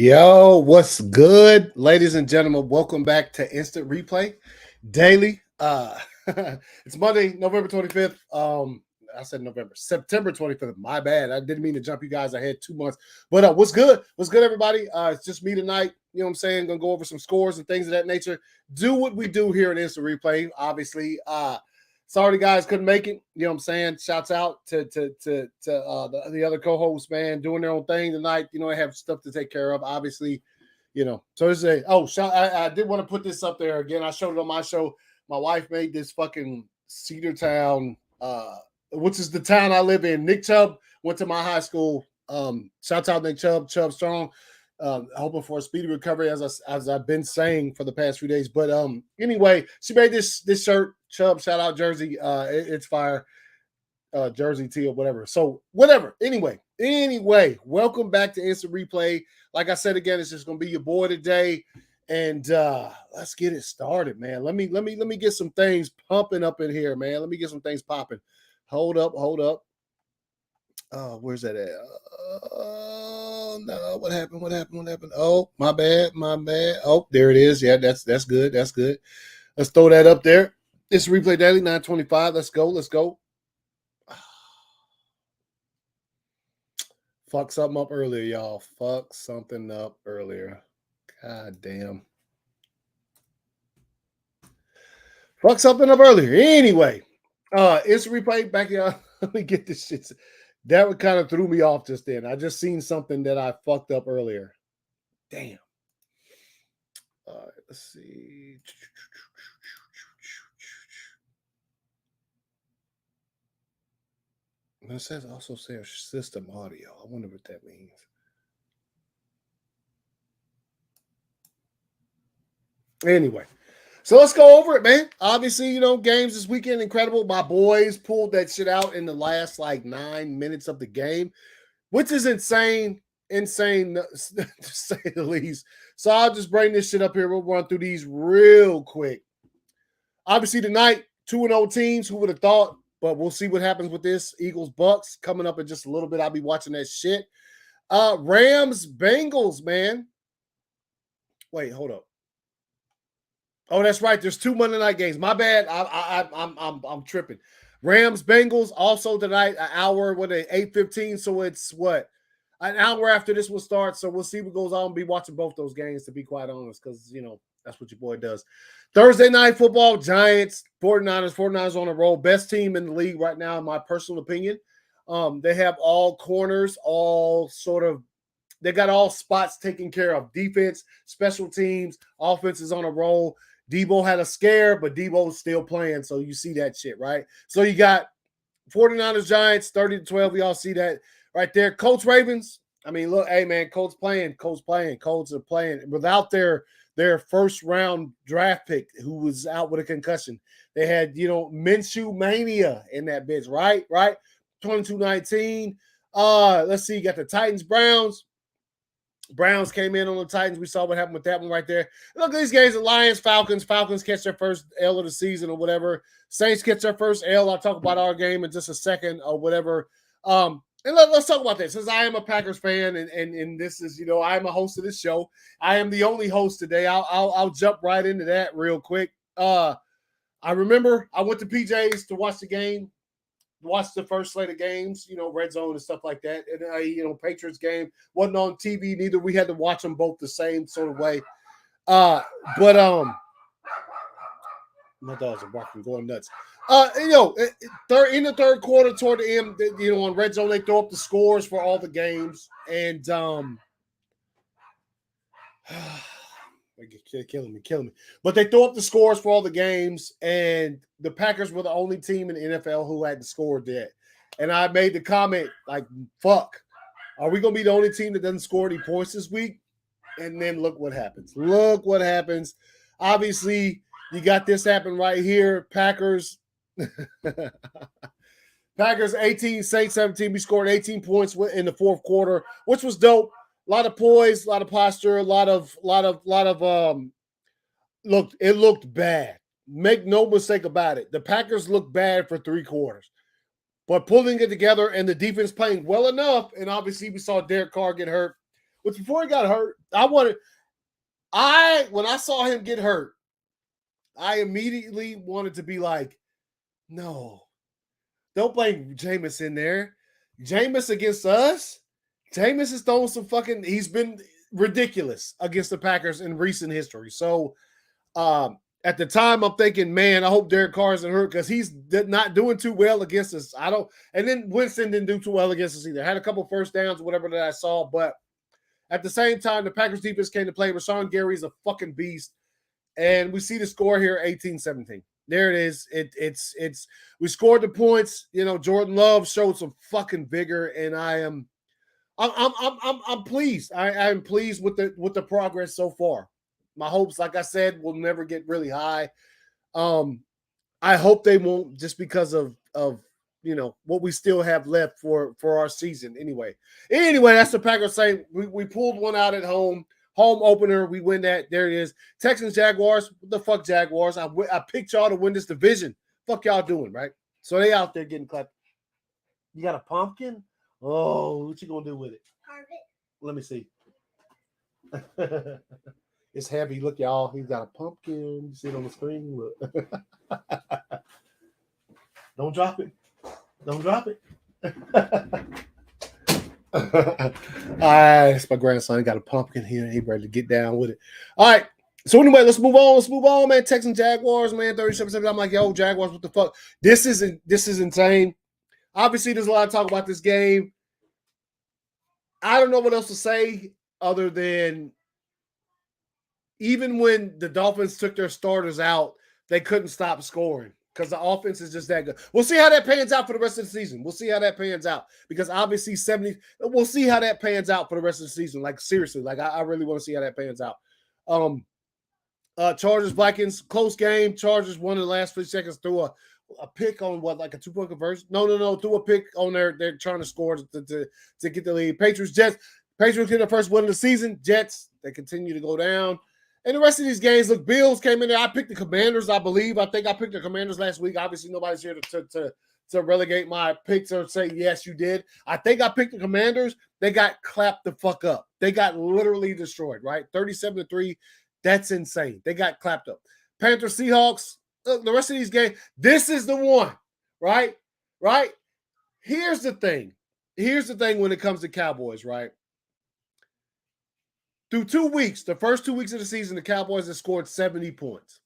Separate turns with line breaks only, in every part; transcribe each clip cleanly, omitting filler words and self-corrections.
Yo, what's good, ladies and gentlemen? Welcome back to Instant Replay Daily. It's Monday, November 25th. I said November, September 25th. My bad. I didn't mean to jump you guys ahead 2 months. But what's good? What's good, everybody? It's just me tonight. You know what I'm saying? Gonna go over some scores and things of that nature. Do what we do here in Instant Replay. Obviously, sorry the guys couldn't make it. You know what I'm saying? Shouts out to the other co-hosts, man, doing their own thing tonight. You know, I have stuff to take care of, obviously. You know, so this is I did want to put this up there again. I showed it on my show. My wife made this fucking Cedar Town, which is the town I live in. Nick Chubb went to my high school. Shouts out Nick Chubb Strong. Hoping for a speedy recovery, as I've been saying for the past few days. But anyway, she made this shirt, Chubb, shout out jersey. It's fire, jersey tee or whatever. So whatever. Anyway, welcome back to Instant Replay. Like I said again, it's just gonna be your boy today, and let's get it started, man. Let me get some things pumping up in here, man. Let me get some things popping. Hold up. Where's that at? No, what happened? Oh, my bad. Oh, there it is. Yeah, that's good. Let's throw that up there. It's Replay Daily 925. Let's go. Fuck something up earlier, y'all. God damn. Fuck something up earlier. Anyway, it's Replay back, y'all. Let me get this shit. That would kind of threw me off just then. I just seen something that I fucked up earlier. Damn. All right, let's see. It says also says system audio. I wonder what that means. Anyway, so let's go over it, man. Obviously, you know, games this weekend, incredible. My boys pulled that shit out in the last 9 minutes of the game, which is insane to say the least. So I'll just bring this shit up here. We'll run through these real quick. Obviously tonight, 2-0 teams. Who would have thought? But we'll see what happens with this. Eagles Bucks coming up in just a little bit. I'll be watching that shit. Rams Bengals, man. Wait, hold up. Oh, that's right. There's 2 Monday night games. My bad. I'm tripping. Rams Bengals also tonight, an hour, 8:15. So it's an hour after this will start. So we'll see what goes on. I'll be watching both those games, to be quite honest, because you know that's what your boy does. Thursday night football, Giants, 49ers on a roll. Best team in the league right now, in my personal opinion. They have all corners, they got all spots taken care of. Defense, special teams, offense is on a roll. Debo had a scare, but Debo's still playing, so you see that shit, right? So you got 49ers, Giants, 30-12. Y'all see that right there. Colts, Ravens. I mean, look, hey, man, Colts are playing without their first round draft pick who was out with a concussion. They had, Minshew mania in that bitch, right? 22-19. Let's see, you got the Titans, Browns. Browns came in on the Titans. We saw what happened with that one right there. Look at these games, the Lions, Falcons. Falcons catch their first L of the season or whatever. Saints catch their first L. I'll talk about our game in just a second or whatever. And let's talk about this. Since I am a Packers fan and this is, I am a host of this show. I am the only host today. I'll jump right into that real quick. I remember I went to PJ's to watch the game. Watched the first slate of games, Red Zone and stuff like that. And, Patriots game wasn't on TV neither. We had to watch them both the same sort of way. But my dogs are barking, going nuts. In the third quarter, toward the end, on Red Zone, they throw up the scores for all the games. And killing me. But they throw up the scores for all the games, and the Packers were the only team in the NFL who hadn't scored yet. And I made the comment, fuck, are we going to be the only team that doesn't score any points this week? And then look what happens. Obviously, you got this happen right here. Packers 18, Saints 17. We scored 18 points in the fourth quarter, which was dope. A lot of poise, a lot of posture, a lot of look, it looked bad. Make no mistake about it. The Packers looked bad for 3 quarters. But pulling it together and the defense playing well enough, and obviously we saw Derek Carr get hurt. Which before he got hurt, when I saw him get hurt, I immediately wanted to be like, no, don't blame Jameis in there. Jameis against us. Jameis is throwing some fucking. He's been ridiculous against the Packers in recent history. So at the time, I'm thinking, man, I hope Derek Carr isn't hurt because he's not doing too well against us. And then Winston didn't do too well against us either. Had a couple first downs, whatever that I saw, but at the same time, the Packers defense came to play. Rashawn Gary's a fucking beast, and we see the score here, 18-17. There it is. It's we scored the points. You know, Jordan Love showed some fucking vigor, and I'm pleased. I'm pleased with the progress so far. My hopes, like I said, will never get really high. I hope they won't, just because of you know what we still have left for our season. Anyway, that's the Packers saying we pulled one out at home opener. We win that. There it is. Texans Jaguars. What the fuck, Jaguars? I picked y'all to win this division. Fuck y'all doing, right? So they out there getting clapped. You got a pumpkin? Oh, what you gonna do with it? Carve it. Let me see. It's heavy. Look, y'all. He's got a pumpkin. You see it on the screen. Look. Don't drop it. Don't drop it. All right, it's my grandson. He got a pumpkin here. He ready to get down with it. All right. So anyway, let's move on, man. Texans Jaguars, man. 37-7. I'm like, yo, Jaguars, what the fuck? This is insane. Obviously, there's a lot of talk about this game. I don't know what else to say other than even when the Dolphins took their starters out, they couldn't stop scoring because the offense is just that good. We'll see how that pans out for the rest of the season. We'll see how that pans out because obviously we'll see how that pans out for the rest of the season. Like, seriously, like I really want to see how that pans out. Chargers, Vikings, close game. Chargers won in the last 50 seconds through a pick on like a 2-point conversion. No, threw a pick on they're trying to score to get the lead. Patriots, Jets. Patriots get their first win of the season. Jets, they continue to go down. And the rest of these games, look, Bills came in there. I picked the Commanders, I believe. I think I picked the Commanders last week. Obviously, nobody's here to relegate my picks or say, yes, you did. I think I picked the Commanders. They got clapped the fuck up. They got literally destroyed, right? 37-3. That's insane. They got clapped up. Panthers, Seahawks, look, the rest of these games, this is the one, right? Right? Here's the thing. Here's the thing when it comes to Cowboys, right? Through 2 weeks, the first 2 weeks of the season, the Cowboys have scored 70 points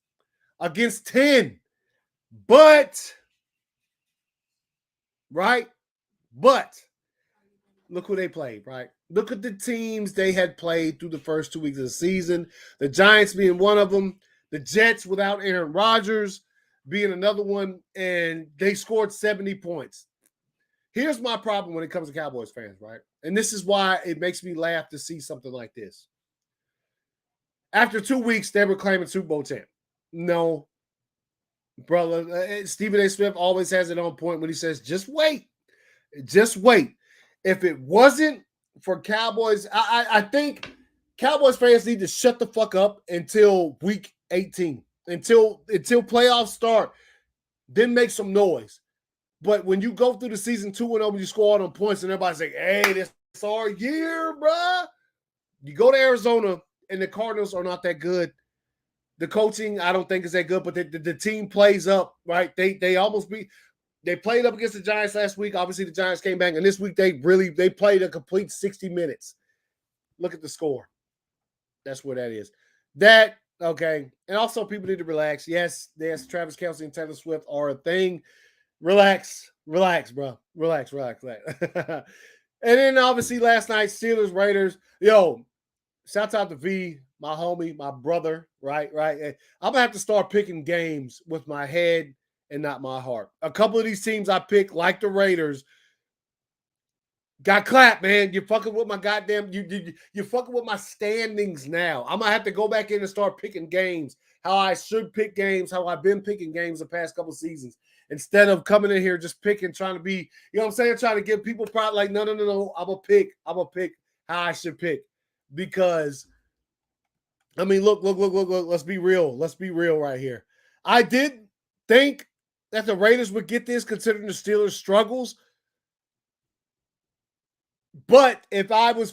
against 10. But, right? But, look who they played, right? Look at the teams they had played through the first 2 weeks of the season. The Giants being one of them. The Jets without Aaron Rodgers being another one. And they scored 70 points. Here's my problem when it comes to Cowboys fans, right? And this is why it makes me laugh to see something like this. After 2 weeks, they were claiming Super Bowl champ. No, brother. Stephen A. Smith always has it on point when he says, just wait. Just wait. If it wasn't for Cowboys, I think Cowboys fans need to shut the fuck up until week 18. Until playoffs start. Then make some noise. But when you go through the season 2-0, when you score all them points and everybody's like, hey, this is our year, bruh. You go to Arizona and the Cardinals are not that good. The coaching, I don't think is that good, but the team plays up, right? They almost beat. They played up against the Giants last week. Obviously, the Giants came back, and this week they played a complete 60 minutes. Look at the score. That's where that is. Okay. And also, people need to relax. Yes, Travis Kelce and Taylor Swift are a thing. Relax, bro. Relax. And then obviously last night, Steelers, Raiders. Yo, shout out to V, my homie, my brother, right? I'm gonna have to start picking games with my head and not my heart. A couple of these teams I picked, like the Raiders, got clapped, man. You're fucking with my goddamn, you're fucking with my standings now. I'm gonna have to go back in and start picking games, how I should pick games, how I've been picking games the past couple seasons. Instead of coming in here just picking, trying to be, you know what I'm saying, trying to give people pride, like, no. I'm going to pick how I should pick. Because, I mean, look, let's be real. Let's be real right here. I did think that the Raiders would get this, considering the Steelers' struggles. But if I was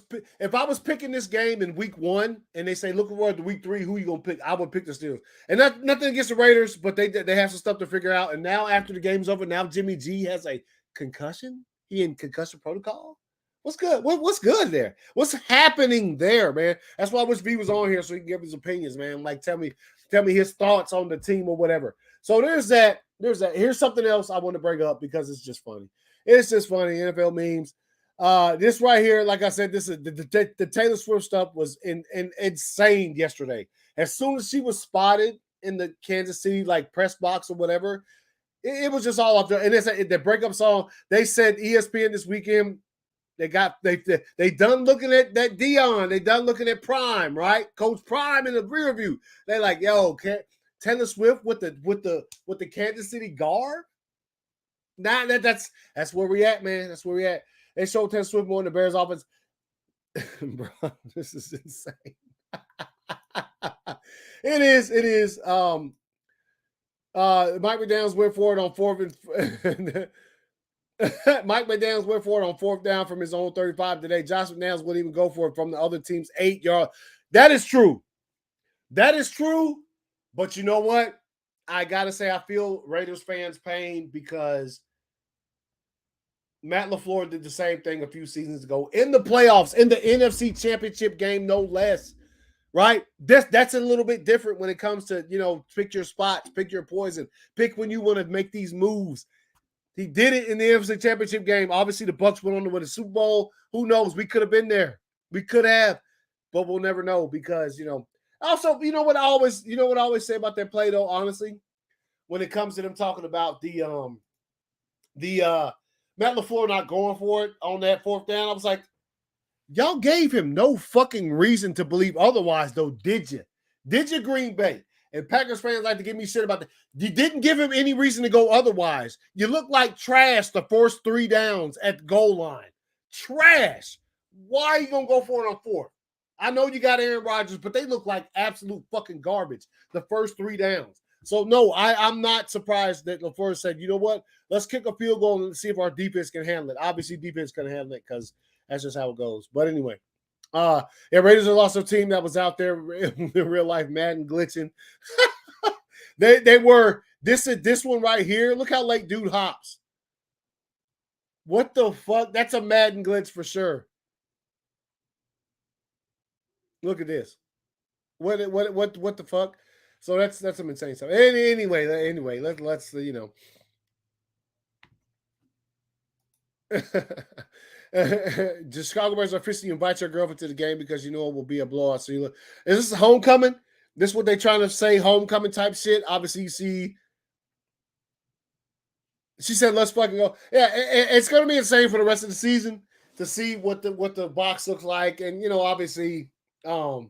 picking this game in week 1 and they say looking forward to week 3, who you gonna pick? I would pick the Steelers. And nothing against the Raiders, but they have some stuff to figure out. And now after the game's over, now Jimmy G has a concussion. He in concussion protocol. What's good? What's good there? What's happening there, man? That's why I wish V was on here so he can give his opinions, man. Like tell me his thoughts on the team or whatever. So there's that. Here's something else I want to bring up because it's just funny. It's just funny. NFL memes. This right here, like I said, this is the Taylor Swift stuff was insane yesterday. As soon as she was spotted in the Kansas City like press box or whatever, it was just all up there. And it's the breakup song. They said ESPN this weekend. They done looking at that Dion. They done looking at Prime, right? Coach Prime in the rear view. They like, yo, Taylor Swift with the Kansas City guard. Nah, that's where we at, man. That's where we at. They showed Taylor Swift more in the Bears offense. Bro, this is insane. It is. Mike McDaniels went for it on fourth and Mike McDaniels went for it on 4th down from his own 35 today. Josh McDaniels wouldn't even go for it from the other team's 8-yard. That is true. But you know what? I got to say, I feel Raiders fans' pain because Matt LaFleur did the same thing a few seasons ago in the playoffs, in the NFC Championship game, no less. Right? That's a little bit different when it comes to, pick your spots, pick your poison, pick when you want to make these moves. He did it in the NFC Championship game. Obviously, the Bucs went on to win the Super Bowl. Who knows? We could have been there. We could have, but we'll never know because, Also, you know what I always say about that play though, honestly, when it comes to them talking about the Matt LaFleur not going for it on that 4th down. I was like, y'all gave him no fucking reason to believe otherwise, though, did you? Did you, Green Bay? And Packers fans like to give me shit about that. You didn't give him any reason to go otherwise. You look like trash the first 3 downs at the goal line. Trash. Why are you going to go for it on 4th? I know you got Aaron Rodgers, but they look like absolute fucking garbage the first 3 downs. So, no, I'm not surprised that LaFleur said, you know what? Let's kick a field goal and see if our defense can handle it. Obviously, defense can handle it because that's just how it goes. But anyway, Raiders are lost a team that was out there in real life, Madden glitching. they were this one right here. Look how late dude hops. What the fuck? That's a Madden glitch for sure. Look at this. What the fuck? So that's some insane stuff. Anyway, let's Chicago Bears officially invite your girlfriend to the game because it will be a blowout. So is this homecoming? This is what they trying to say, homecoming type shit. Obviously, you see, she said, "Let's fucking go." Yeah, it's gonna be insane for the rest of the season to see what the box looks like, and obviously, bruh,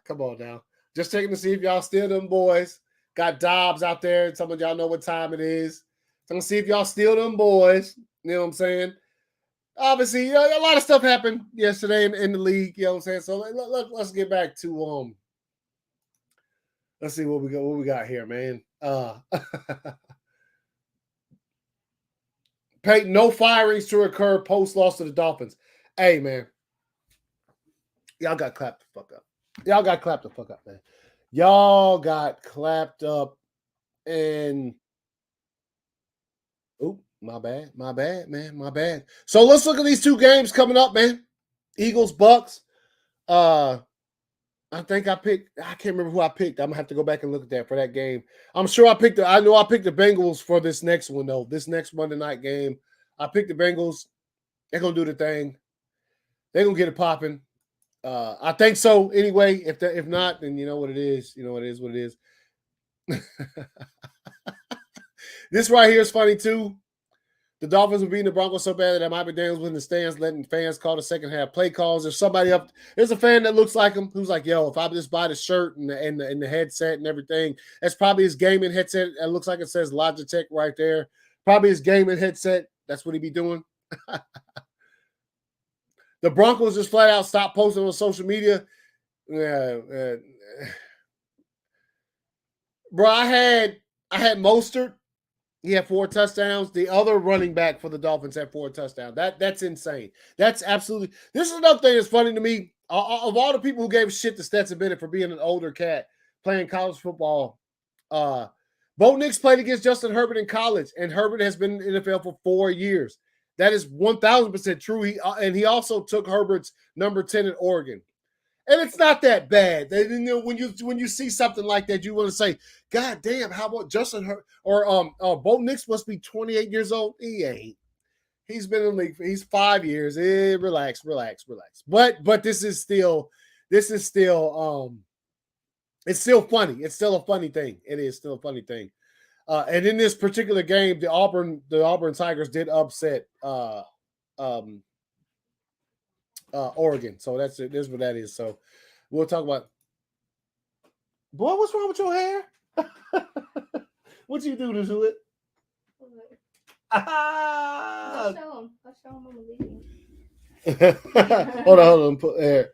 come on now, just checking to see if y'all steal them boys. Got Dobbs out there. Some of y'all know what time it is. So I'm gonna see if y'all steal them boys. You know what I'm saying? Obviously, a lot of stuff happened yesterday in the league. You know what I'm saying? So let's get back to let's see what we got here, man. Peyton, no firings to occur post loss to the Dolphins. Hey, man, y'all got clapped the fuck up. Y'all got clapped the fuck up, man. Y'all got clapped up and. Oop, my bad, man, my bad. So let's look at these 2 games coming up, man. Eagles, Bucks. I think I can't remember who I picked. I'm gonna have to go back and look at that for that game. I'm sure I know I picked the Bengals for this next one, though. This next Monday night game. I picked the Bengals. They're gonna do the thing. They're gonna get it popping. I think so anyway. If not, then you know what it is. You know what it is, what it is. This right here is funny too. The Dolphins were beating the Broncos so bad that Mike McDaniels was in the stands letting fans call the second half play calls. There's somebody up. There's a fan that looks like him who's like, yo, if I just buy the shirt and the headset and everything, that's probably his gaming headset. It looks like it says Logitech right there. Probably his gaming headset. That's what he be doing. The Broncos just flat out stopped posting on social media. Bro, I had Mostert. He had 4 touchdowns. The other running back for the Dolphins had 4 touchdowns. That's insane. That's absolutely. This is another thing that's funny to me. Of all the people who gave shit to Stetson Bennett for being an older cat playing college football, Bo Nix played against Justin Herbert in college, and Herbert has been in the NFL for 4 years. That is 1,000% true. He also took Herbert's number 10 at Oregon. And it's not that bad. When you see something like that, you want to say, "God damn, how about Justin Herbert or Bo Nix must be 28 years old." He ain't. He's been in the league. He's 5 years. Relax. But this is still it's still funny. It's still a funny thing. It is still a funny thing. And in this particular game, the Auburn Tigers did upset Oregon. So that's it. That's what that is. So we'll talk about. Boy, what's wrong with your hair? What you do to it?
I'll show him I'm leaving.
Hold on. Put there.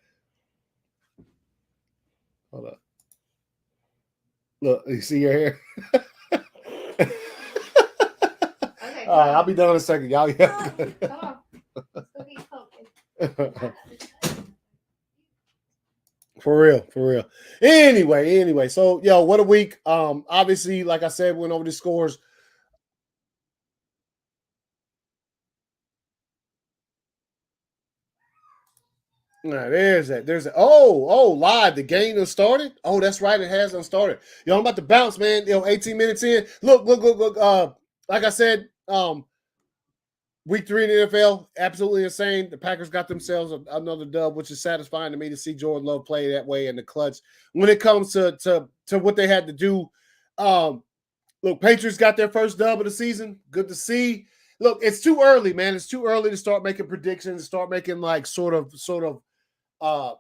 Hold on. Look, you see your hair?
Okay.
All right, I'll be done in a second. Y'all.
Come on. Let's go get pumpkin.
For real. Anyway. So, what a week. Obviously, like I said, went over the scores. There's that. Oh, live. The game has started. Oh, that's right. It hasn't started. I'm about to bounce, man. 18 minutes in. Look. Like I said, week 3 in the NFL, absolutely insane. The Packers got themselves another dub, which is satisfying to me to see Jordan Love play that way in the clutch. When it comes to what they had to do, look, Patriots got their first dub of the season. Good to see. Look, it's too early, man. It's too early to start making predictions, start making like sort of. But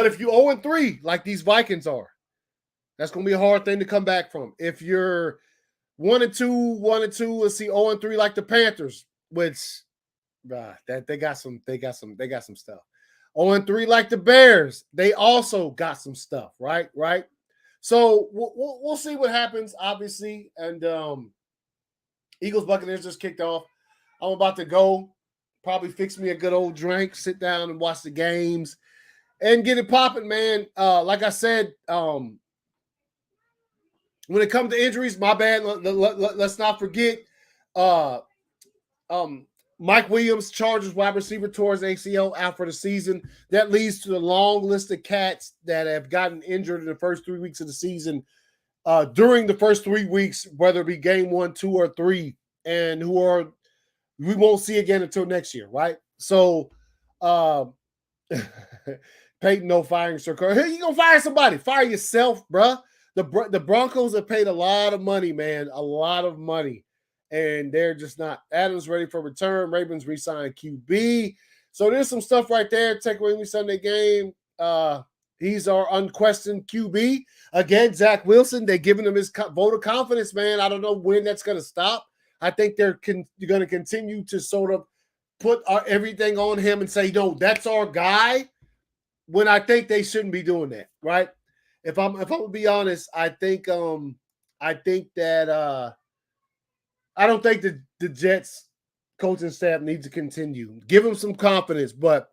if you 0-3 like these Vikings are, that's going to be a hard thing to come back from. If you're 1-2, let's see 0-3 like the Panthers, which that they got some stuff. 0-3 like the Bears, they also got some stuff, right? So we'll see what happens, obviously. And Eagles Buccaneers just kicked off. I'm about to go, probably fix me a good old drink, sit down and watch the games, and get it popping, man. Like I said, when it comes to injuries, my bad. Let's not forget. Mike Williams, Chargers wide receiver, tore his ACL, out for the season. That leads to the long list of cats that have gotten injured in the first 3 weeks of the season. During the first 3 weeks, whether it be game 1, 2, or 3, and we won't see again until next year, right? So, Peyton, no firing circle. Hey, you gonna fire somebody? Fire yourself, bruh. The Broncos have paid a lot of money, man, a lot of money, and they're just not. Adams ready for return. Ravens re-signed QB. So there's some stuff right there. Take away Sunday game. He's our unquestioned QB. Again, Zach Wilson, they're giving him his vote of confidence, man. I don't know when that's going to stop. I think they're going to continue to sort of put everything on him and say, no, that's our guy, when I think they shouldn't be doing that, right? If I'm going to be honest, I think that I don't think the Jets coaching staff needs to continue. Give him some confidence, but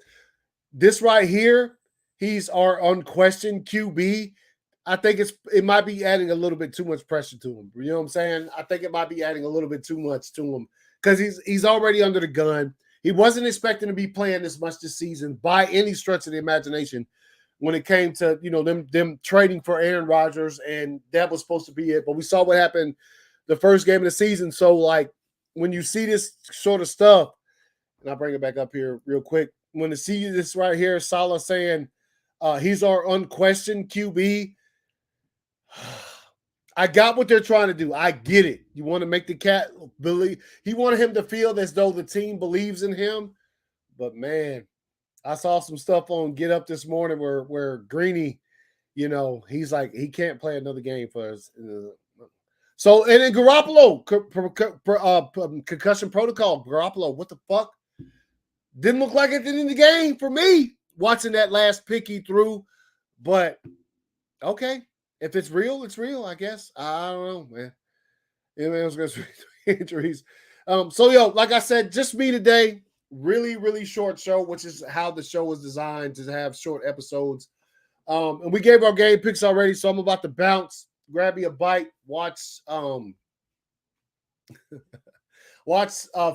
this right here, he's our unquestioned QB. I think it might be adding a little bit too much pressure to him. You know what I'm saying? I think it might be adding a little bit too much to him because he's already under the gun. He wasn't expecting to be playing this much this season by any stretch of the imagination when it came to, them trading for Aaron Rodgers, and that was supposed to be it. But we saw what happened the first game of the season. So, like, when you see this sort of stuff, and I'll bring it back up here real quick. When you see this right here, Salah saying he's our unquestioned QB, I got what they're trying to do. I get it. You want to make the cat believe. He wanted him to feel as though the team believes in him. But, man, I saw some stuff on Get Up this morning where Greeny, he's like, he can't play another game for us. So, and then Garoppolo, concussion protocol. Garoppolo, what the fuck? Didn't look like it in the game for me, watching that last pick he threw. But, okay. If it's real, it's real, I guess. I don't know, man. It was injuries. So like I said, just me today. Really, really short show, which is how the show was designed, to have short episodes. And we gave our game picks already, so I'm about to bounce, grab me a bite, watch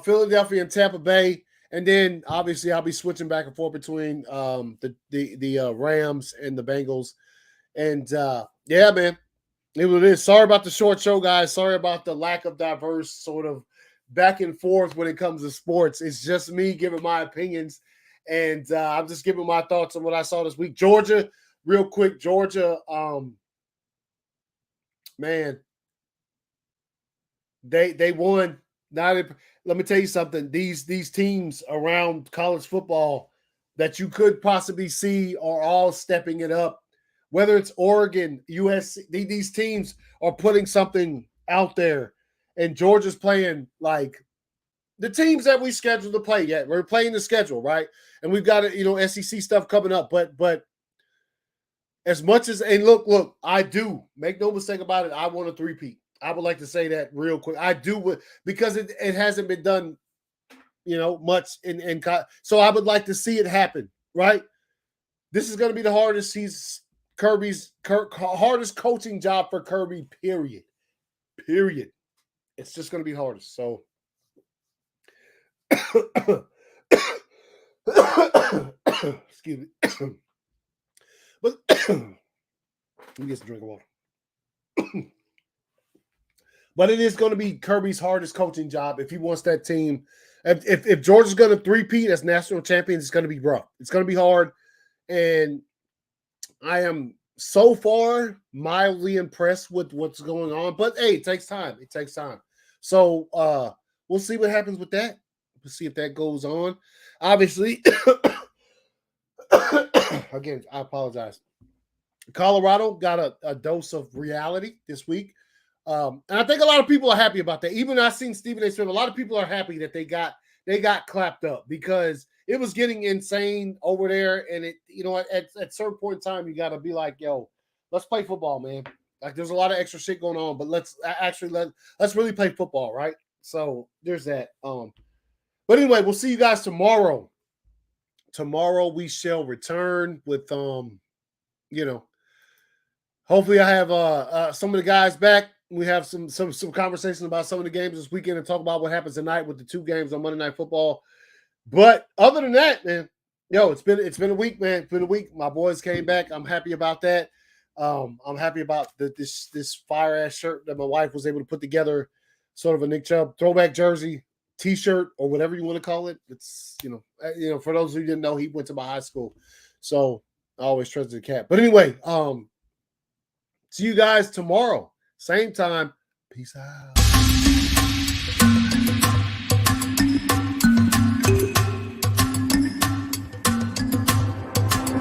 Philadelphia and Tampa Bay, and then obviously I'll be switching back and forth between the Rams and the Bengals. And yeah, man, it was it is. Sorry about the short show, guys. Sorry about the lack of diverse sort of back and forth when it comes to sports. It's just me giving my opinions, and I'm just giving my thoughts on what I saw this week. Georgia, real quick, Georgia, man, they won. Let me tell you something. These teams around college football that you could possibly see are all stepping it up. Whether it's Oregon, USC, these teams are putting something out there, and Georgia's playing like the teams that we scheduled to play yet. We're playing the schedule, right? And we've got SEC stuff coming up, but as much as, and look, I do make no mistake about it. I want a three-peat. I would like to say that real quick. I do, because it hasn't been done, much in so I would like to see it happen, right? This is going to be the hardest hardest coaching job for Kirby, period. It's just going to be hardest. So excuse me. But let me get some drink of water. But it is going to be Kirby's hardest coaching job if he wants that team. If Georgia's going to three-peat as national champions, it's going to be rough. It's going to be hard. And I am so far mildly impressed with what's going on. But, hey, it takes time. So we'll see what happens with that. We'll see if that goes on. Obviously, again, I apologize. Colorado got a dose of reality this week. And I think a lot of people are happy about that. Even I've seen Stephen A. Smith, a lot of people are happy that they got clapped up, because it was getting insane over there. And it, at certain point in time, you got to be like, yo, let's play football, man. Like, there's a lot of extra shit going on, but let's really play football, right? So there's that. But anyway, we'll see you guys tomorrow. Tomorrow we shall return with hopefully I have some of the guys back. We have some conversation about some of the games this weekend and talk about what happens tonight with the two games on Monday Night Football. But other than that, man, it's been a week, man. It's been a week. My boys came back. I'm happy about that. I'm happy about this fire ass shirt that my wife was able to put together, sort of a Nick Chubb throwback jersey, T-shirt, or whatever you want to call it. It's for those who didn't know, he went to my high school, so I always trusted the cat. But anyway, see you guys tomorrow, same time. Peace out.